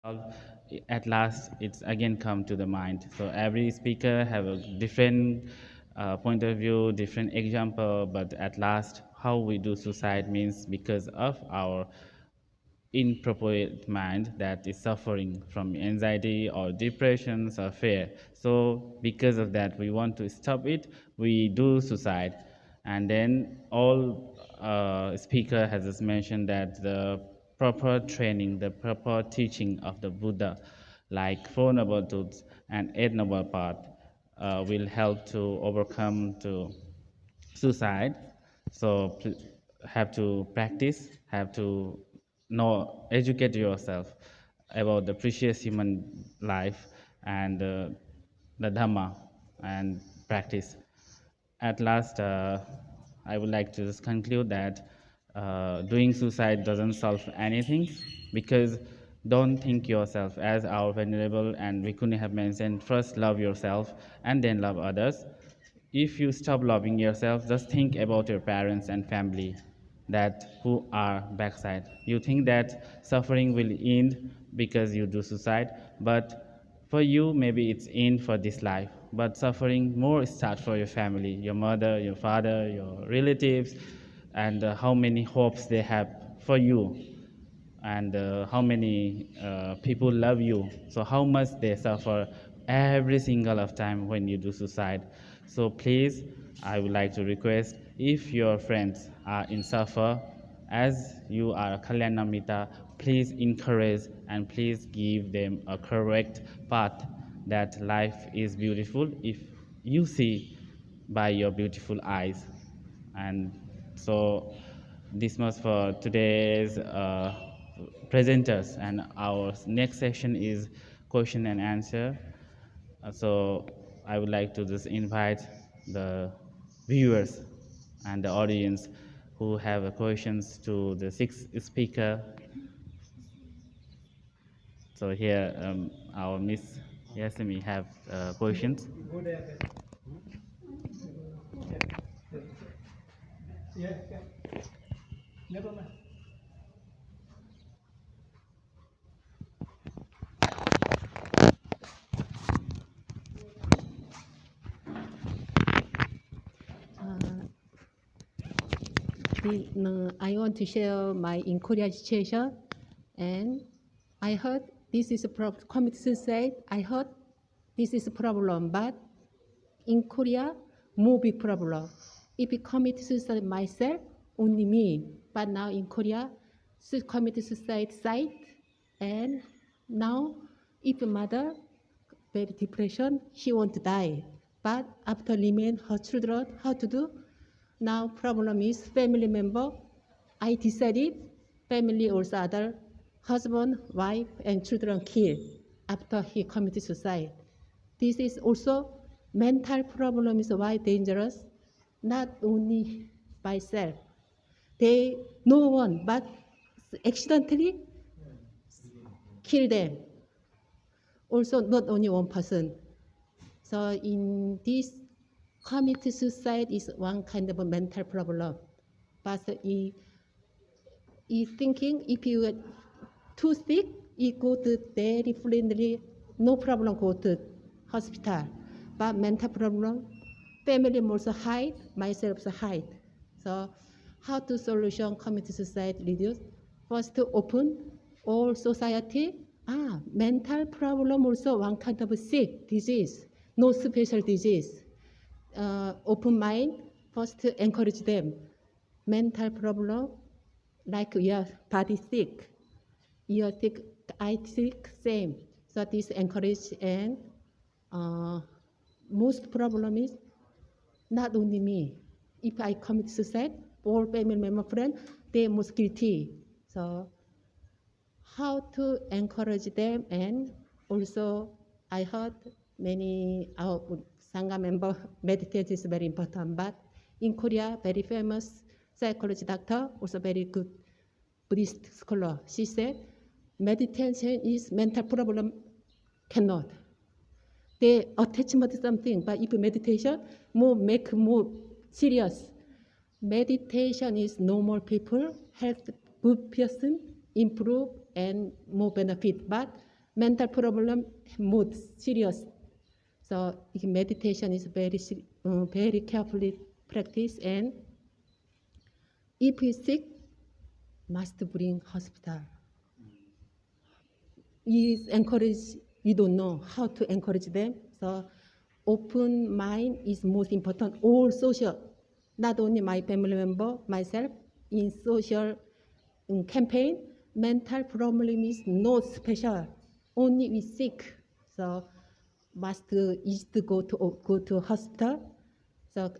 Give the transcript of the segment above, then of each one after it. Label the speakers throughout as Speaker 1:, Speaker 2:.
Speaker 1: At last it's again come to the mind. So every speaker have a different point of view, different example, but at last how we do suicide means because of our inappropriate mind that is suffering from anxiety or depressions or fear. So because of that, we want to stop it, we do suicide. And then all speaker has just mentioned that the proper training, the proper teaching of the Buddha, like Four Noble Truths and Eight Noble Paths, will help to overcome to suicide. So have to practice, have to know, educate yourself about the precious human life and the Dhamma and practice. At last, I would like to just conclude that doing suicide doesn't solve anything, because don't think yourself as our venerable and we couldn't have mentioned, first love yourself and then love others. If you stop loving yourself, just think about your parents and family that who are backside. You think that suffering will end because you do suicide, but for you maybe it's end for this life, but suffering more start for your family, your mother, your father, your relatives, and how many hopes they have for you, and how many people love you, so how much they suffer every single of time when you do suicide. So please, I would like to request, if your friends are in suffer, as you are a Kalyanamita, please encourage and please give them a correct path, that life is beautiful if you see by your beautiful eyes. And so this much for today's presenters, and our next session is question and answer. So I would like to just invite the viewers and the audience who have questions to the sixth speaker. So here our Miss Yasimi have questions.
Speaker 2: I want to share my in Korea situation, and I heard this is a problem. Committee said I heard this is a problem, but in Korea, more big problem. If you commit suicide myself, only me. But now in Korea, commit suicide site, and now if a mother very depression, she want to die. But after remain her children, how to do? Now problem is family member. I decided family also other husband, wife, and children killed after he committed suicide. This is also mental problem is why dangerous, not only by self. They no one but accidentally kill them. Also not only one person. So in this commit suicide is one kind of a mental problem. But thinking if you are too sick, you go to very friendly, no problem go to hospital. But mental problem, family also hide, myself also hide. So how to solution commit suicide reduce? First to open all society. Mental problem also one kind of sick disease, no special disease. Open mind, first to encourage them. Mental problem, like your body sick, your sick, I sick, same. So this encourage, and most problem is not only me. If I commit suicide, all family member friend, they most guilty. So how to encourage them, and also I heard many our Sangha member meditation is very important, but in Korea very famous psychology doctor, also very good Buddhist scholar, she said meditation is mental problem cannot. They attachment to something, but if meditation make more serious. Meditation is normal people help good person improve and more benefit, but mental problem, mood, serious. So meditation is very carefully practice, and if we sick, must bring hospital. Is encourage. We don't know how to encourage them. So open mind is most important. All social, not only my family member, myself, in social campaign, mental problem is not special. Only we sick. So must is to go to hospital. So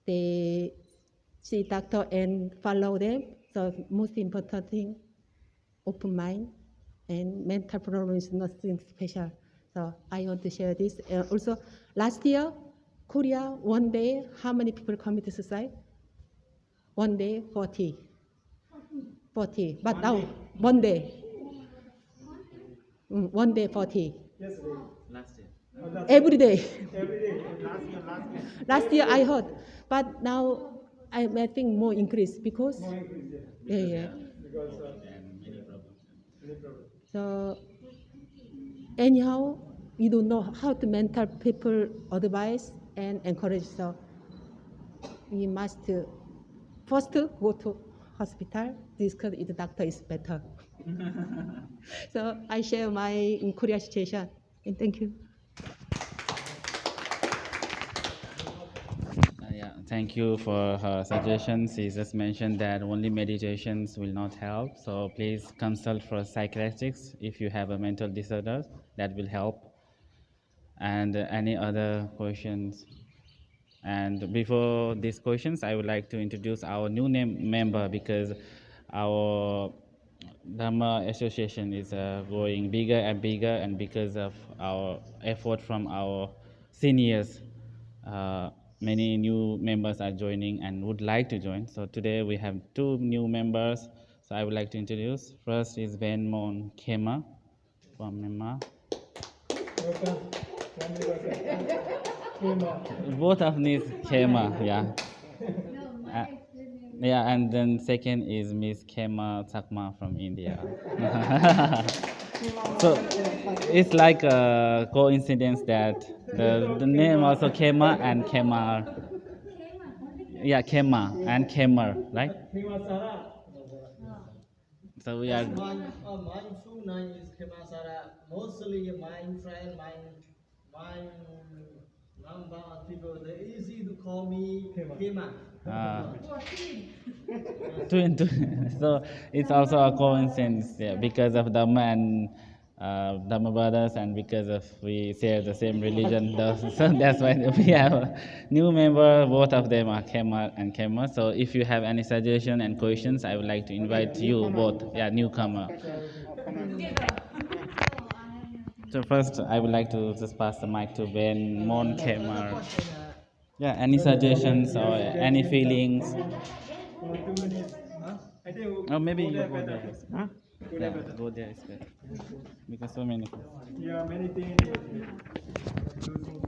Speaker 2: they see doctor and follow them. So most important thing, open mind, and mental problem is nothing special. So I want to share this. Also, last year, Korea, one day, how many people commit suicide? One day, 40. 40. But now, one day. One day, 40.
Speaker 3: Yesterday.
Speaker 1: Last year.
Speaker 2: Every day.
Speaker 3: Every day.
Speaker 2: Last year I heard, but now I think more increase because
Speaker 3: More increase,
Speaker 2: yeah.
Speaker 3: because
Speaker 1: And many problems.
Speaker 3: many problems.
Speaker 2: So anyhow, we don't know how to mentor people advice and encourage. So we must first go to hospital, discuss with the doctor is better. So I share my Korea situation. And thank you.
Speaker 1: Yeah, thank you for her suggestions. She just mentioned that only meditations will not help. So please consult for psychiatrists if you have a mental disorder. That will help. And any other questions? And before these questions, I would like to introduce our new member because our Dhamma association is growing bigger and bigger, and because of our effort from our seniors, uh, many new members are joining and would like to join. So today we have two new members. So I would like to introduce. First is Ben Mon Kema from Myanmar.
Speaker 3: Welcome. Welcome.
Speaker 1: Both of these Kema, yeah. Uh, yeah, and then second is Miss Kema Takma from India. So it's like a coincidence that the name also Kema and Kemar. Yeah, Kema and Kemer, right? So we are.
Speaker 4: My full name is Kemasara. Mostly my friend, my number people, they easy to call me Kema.
Speaker 1: Twin. So it's also a coincidence, yeah, because of Dhamma and Dhamma brothers, and because of we share the same religion. So that's why we have a new member. Both of them are Kema and Kema. So if you have any suggestion and questions, I would like to invite you both. Yeah, newcomer. So first, I would like to just pass the mic to Ben Mon Kema. Yeah, any suggestions or any feelings?
Speaker 3: 2 minutes. I think we'll
Speaker 1: Or maybe
Speaker 3: go
Speaker 1: you
Speaker 3: there
Speaker 1: go
Speaker 3: better.
Speaker 1: there.
Speaker 3: Huh? Go there
Speaker 1: Yeah,
Speaker 3: better.
Speaker 1: go there is better. Because so many.
Speaker 3: Yeah, many things. Losing.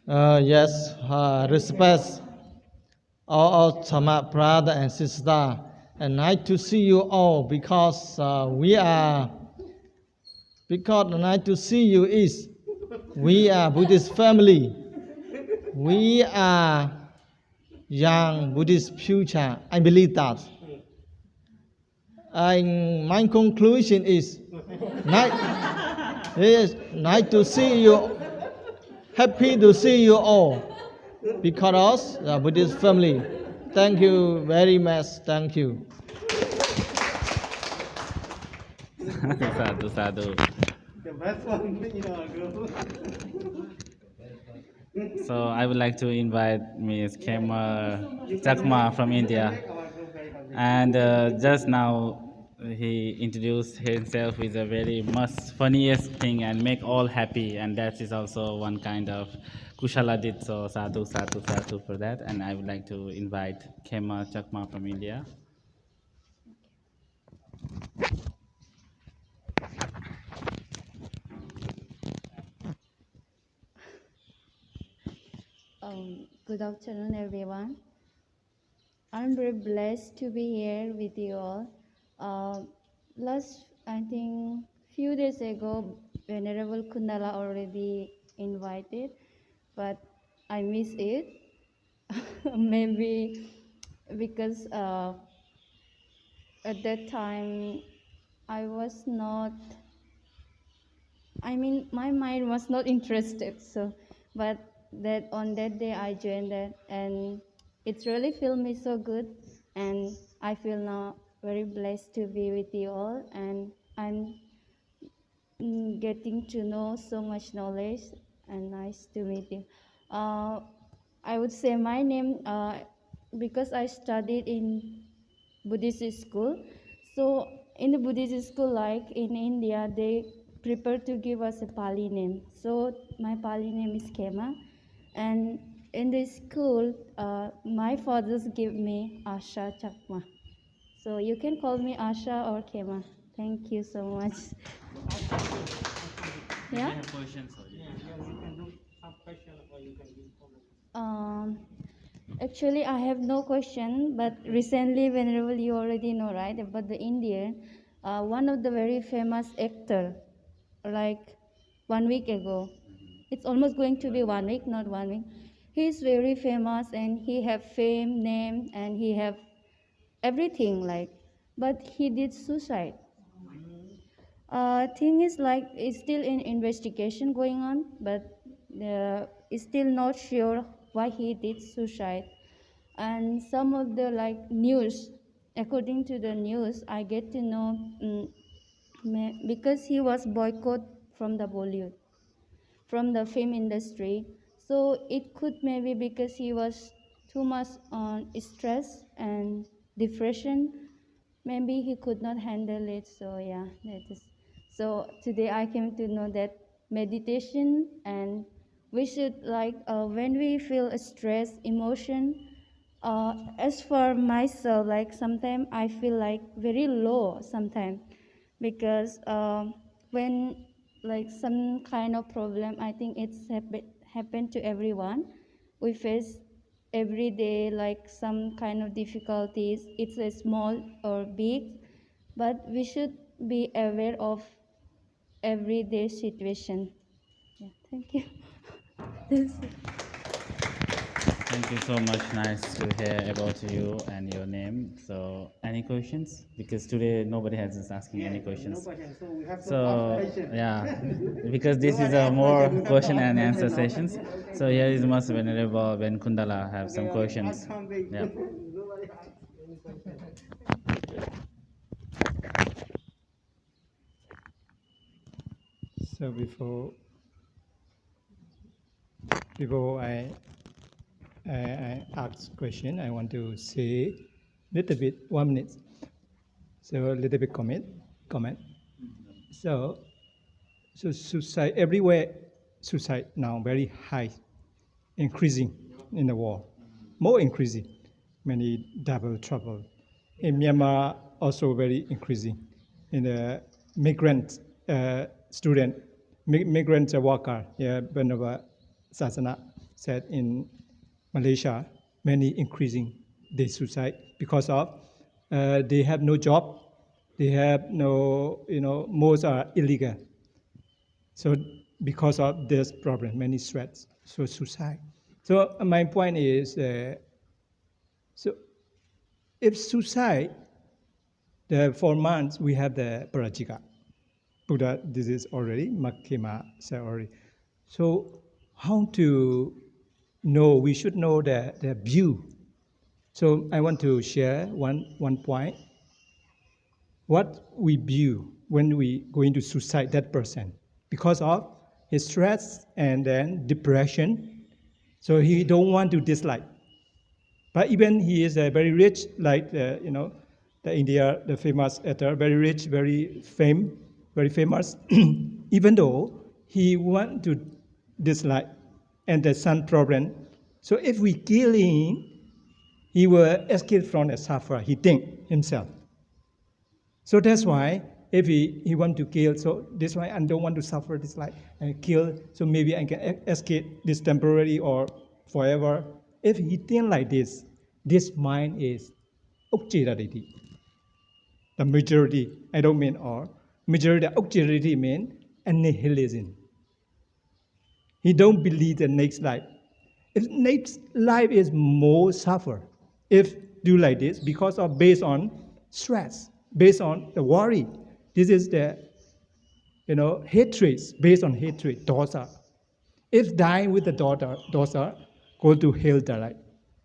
Speaker 4: Yes, respect all Dhamma brother and sister, and nice to see you all because nice to see you is we are Buddhist family. We are young Buddhist future. I believe that. And my conclusion is nice to see you. Happy to see you all because of the Buddhist family. Thank you very much. Thank you.
Speaker 1: Sadhu, sadhu.
Speaker 3: The best one, girl.
Speaker 1: So I would like to invite Ms. Kema Chakma from India. And just now he introduced himself with a very most funniest thing and make all happy, and that is also one kind of kushaladit. So sadhu, sadhu, sadhu for that. And I would like to invite Kema Chakma from India.
Speaker 5: Good afternoon, everyone. I'm very blessed to be here with you all. I think, few days ago, Venerable Kundala already invited, but I miss it. Maybe because at that time I was not, I mean, my mind was not interested. So, but that on that day I joined that, and it really felt me so good, and I feel now very blessed to be with you all, and I'm getting to know so much knowledge, and nice to meet you. Uh, I would say my name because I studied in Buddhist school. So in the Buddhist school, like in India, they prepare to give us a Pali name. So my Pali name is Kema, and in the school, my fathers give me Asha Chakma. So you can call me Asha or Kema. Thank you so much. Yeah.
Speaker 3: Yeah, you can do some question or you can give comment.
Speaker 5: Actually, I have no question, but recently, Venerable, you already know, right, about the Indian, one of the very famous actor, like 1 week ago. It's almost going to be 1 week, not 1 week. He's very famous and he have fame, name, and he have everything, like, but he did suicide. Thing is, like, it's still in investigation going on, but it's still not sure why he did suicide. And some of the, like, news, according to the news, I get to know because he was boycotted from the Bollywood, from the film industry. So it could maybe because he was too much on stress and depression. Maybe he could not handle it. So yeah, that is. So today I came to know that meditation, and we should, like, when we feel a stress, emotion. As for myself, like, sometimes I feel like very low sometimes, because when, like, some kind of problem, I think it's happen to everyone. We face every day, like, some kind of difficulties. It's a small or big, but we should be aware of everyday situation. Yeah, thank you. This is-
Speaker 1: Thank you so much. Nice to hear about you and your name. So, any questions? Because today nobody has is asking any
Speaker 3: No
Speaker 1: questions.
Speaker 3: question, so we have to
Speaker 1: So,
Speaker 3: ask question.
Speaker 1: yeah, because this is
Speaker 3: Nobody
Speaker 1: a
Speaker 3: ask
Speaker 1: more
Speaker 3: question, we have to
Speaker 1: question
Speaker 3: ask
Speaker 1: and answer
Speaker 3: question.
Speaker 1: sessions.
Speaker 3: Okay.
Speaker 1: So here is Most Venerable Ben Kundala have some
Speaker 3: Okay,
Speaker 1: questions.
Speaker 3: I can't wait.
Speaker 1: Yeah.
Speaker 3: Nobody ask any question.
Speaker 6: So before I ask question, I want to say little bit 1 minute. So a little bit comment. So suicide everywhere, suicide now very high, increasing in the world, more increasing, many double trouble. In Myanmar also very increasing. In the migrant student, migrant worker, yeah, Benova Sasana said in Malaysia, many increasing they suicide because of they have no job, they have no, most are illegal. So because of this problem, many threats, so suicide. So my point is, so if suicide, the 4 months we have the parajika. Buddha, this is already, Makkhema said already. So how to know, we should know the view. So I want to share one point. What we view when we going to suicide that person because of his stress and then depression. So he don't want to dislike. But even he is very rich, like the India, the famous actor, very rich, very famous. Even though he want to dislike and the son problem. So if we kill him, he will escape from the suffer. He think himself. So that's why if he want to kill, so that's why I don't want to suffer this life and kill. So maybe I can escape this temporary or forever. If he think like this, this mind is Ukchirariti. The majority, I don't mean all, majority Ukchirariti means annihilism. He don't believe the next life. If next life is more suffer, if do like this, because of based on stress, based on the worry. This is the hatred, based on hatred, dosa. If dying with the dosa, go to hell direct,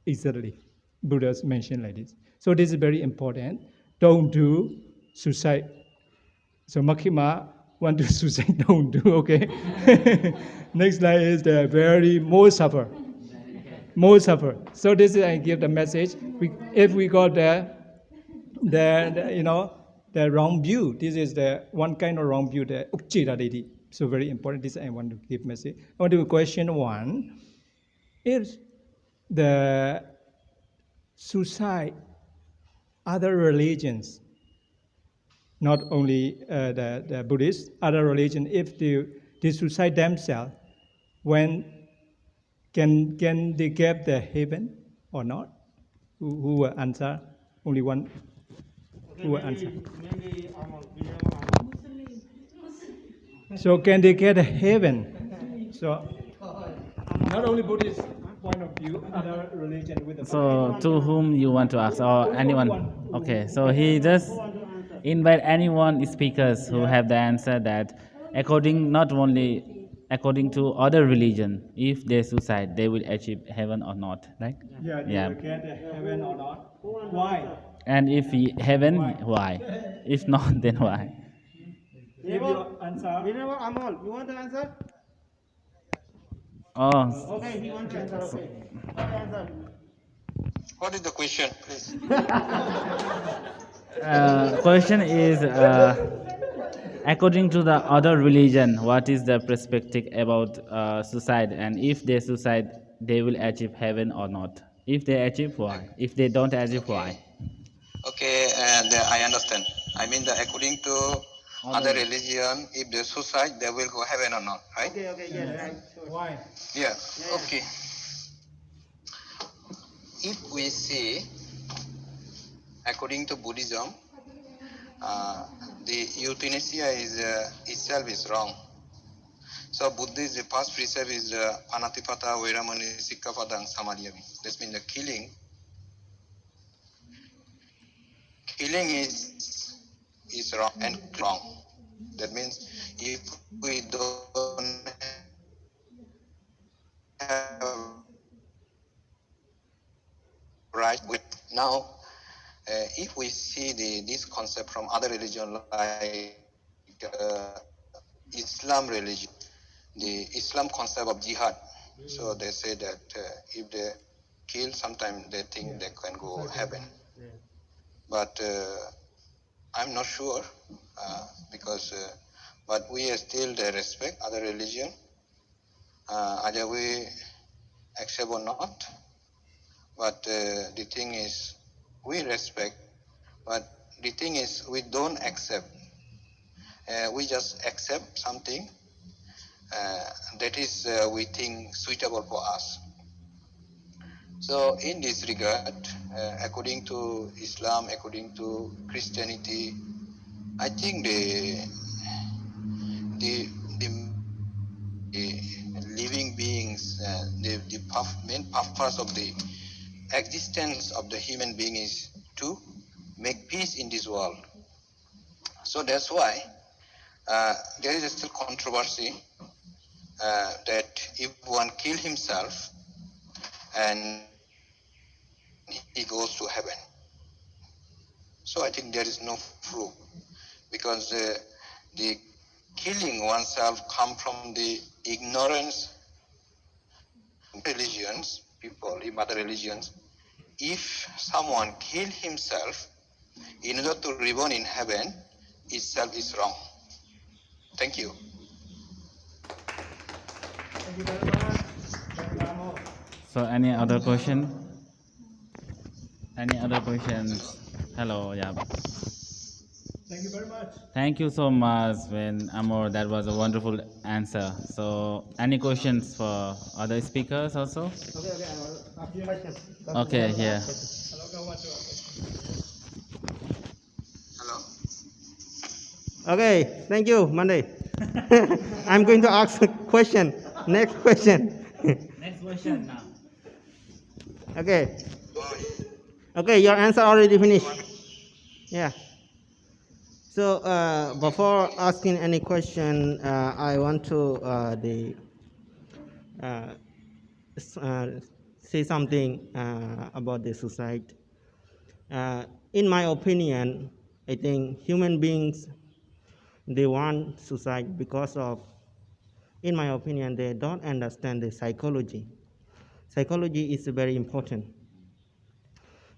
Speaker 6: easily. Buddha's mentioned like this. So this is very important. Don't do suicide. So Makima want to suicide, don't do, okay? Next slide is the very more suffer. More suffer. So this is I give the message. If we got the wrong view, this is the one kind of wrong view, the ukchirariti. So very important. This I want to give message. I want to question one. If the suicide, other religions, not only the Buddhists, other religions, if they suicide themselves, when can they get the heaven or not? Who will answer? Only one.
Speaker 3: Okay,
Speaker 6: Who will answer?
Speaker 3: maybe
Speaker 6: So can they get a heaven? So not only Buddhist point of view, other religion with the
Speaker 1: So to whom you want to ask, or anyone? Okay, so he just invite anyone speakers who have the answer that not only according to other religion, if they suicide, they will achieve heaven or not, right?
Speaker 6: yeah, they
Speaker 1: Yeah.
Speaker 6: will get a heaven or not? Why?
Speaker 1: And if heaven, why? If not, then why?
Speaker 6: Give your answer.
Speaker 3: Whenever Amol, you want to answer?
Speaker 1: Oh,
Speaker 3: Okay, he wants to answer. Okay. Okay, answer.
Speaker 7: What is the question, please?
Speaker 1: question is, according to the other religion, what is the perspective about suicide? And if they suicide, they will achieve heaven or not? If they achieve, why? If they don't achieve, why?
Speaker 7: Okay, I understand. I mean, according to other religion, if they suicide, they will go heaven or not, right?
Speaker 3: Okay, yeah, right. Sure.
Speaker 6: Why?
Speaker 7: Yeah. Okay. If we see, according to Buddhism, the euthanasia itself is wrong. So Buddhist, the first precept is Anatipata Veramani Sikkhapadang Samadhyami. This means the killing. Killing is wrong and wrong. That means if we don't have right with now, if we see this concept from other religion like Islam religion, the Islam concept of jihad. So they say that if they kill, sometimes they think they can go heaven. But I'm not sure because, but we still respect other religion, either we accept or not. But the thing is, we respect, but the thing is, we don't accept. We just accept something that is we think suitable for us. So in this regard, according to Islam, according to Christianity, I think the living beings, the main purpose of the existence of the human being is to make peace in this world. So that's why there is still controversy that if one kill himself and he goes to heaven. So I think there is no proof because the killing oneself come from the ignorance of religions, people in other religions. If someone kill himself in order to reborn in heaven, itself is wrong. Thank you.
Speaker 3: Thank you very much. Thank you, Amol.
Speaker 1: So any other question? Any other questions? Hello, yeah.
Speaker 6: Thank you very much.
Speaker 1: Thank you so much, Amor. That was a wonderful answer. So any questions for other speakers also?
Speaker 3: Okay,
Speaker 1: Okay, here.
Speaker 7: Hello.
Speaker 8: Okay, thank you, Monday. I'm going to ask a question. Next question.
Speaker 1: Next question now.
Speaker 8: Okay.
Speaker 7: Oh,
Speaker 8: Okay, your answer already
Speaker 7: you
Speaker 8: finished.
Speaker 7: want me?
Speaker 8: Yeah. So before asking any question, I want to uh, say something about the suicide. In my opinion, I think human beings they want suicide because of, in my opinion, they don't understand the psychology. Psychology is very important.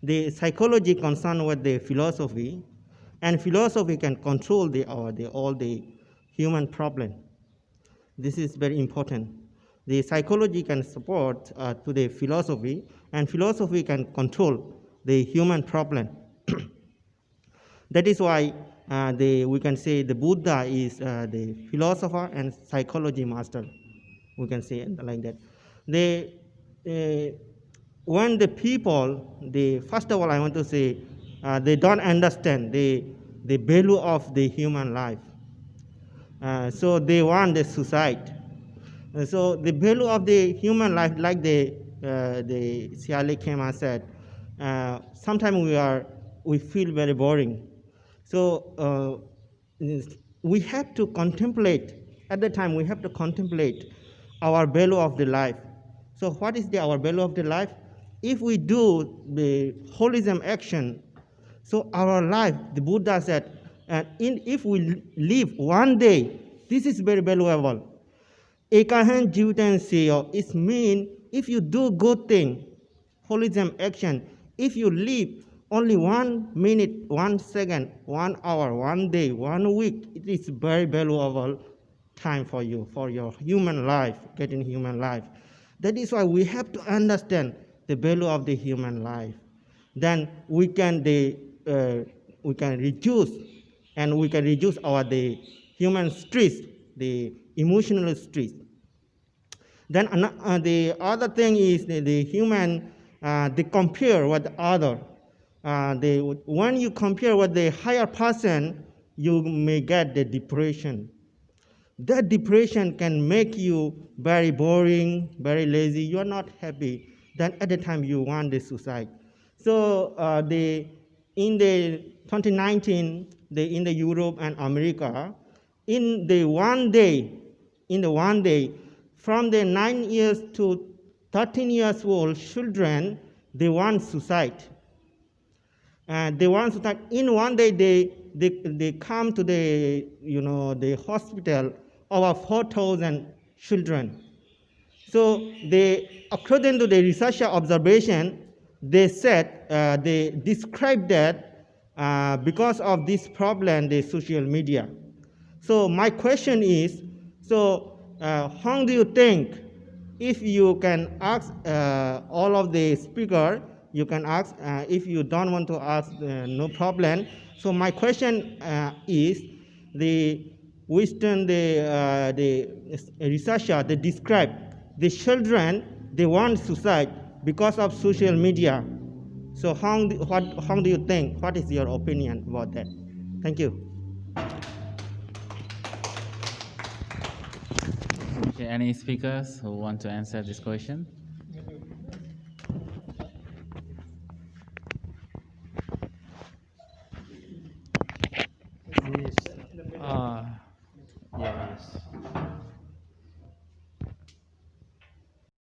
Speaker 8: The psychology concerned with the philosophy, and philosophy can control all the human problem. This is very important. The psychology can support to the philosophy, and philosophy can control the human problem. That is why we can say the Buddha is the philosopher and psychology master. We can say it like that. They, when the people, first of all, I want to say, they don't understand the value of the human life. So they want the suicide. So the value of the human life, like the Siale Kema said, sometimes we feel very boring. So we have to contemplate. At the time, we have to contemplate our value of the life. So what is our value of the life? If we do the holism action, so our life, the Buddha said, if we live one day, this is very valuable. Ekahan Jutan Seyo, it means if you do good thing, holism action, if you live only 1 minute, 1 second, 1 hour, 1 day, 1 week, it is very valuable time for you, for your human life, getting human life. That is why we have to understand the value of the human life. Then we can reduce, and we can reduce the human stress, the emotional stress. Then the other thing is the human, they compare with the other. When you compare with the higher person, you may get the depression. That depression can make you very boring, very lazy. You are not happy. Then at the time you want the suicide. So in the 2019, in the Europe and America, in the one day, from the 9 years to 13 years old children, they want suicide. They want suicide. In one day, they come to the hospital, over 4,000 children. So according to the researcher observation, they said, they described that because of this problem, the social media. So my question is, how do you think, if you can ask all of the speaker, you can ask, if you don't want to ask, no problem. So my question is, the Western, the researcher, they describe the children, they want suicide because of social media. So how do you think, what is your opinion about that? Thank you.
Speaker 1: Okay, any speakers who want to answer this question?
Speaker 6: Yes. Yes.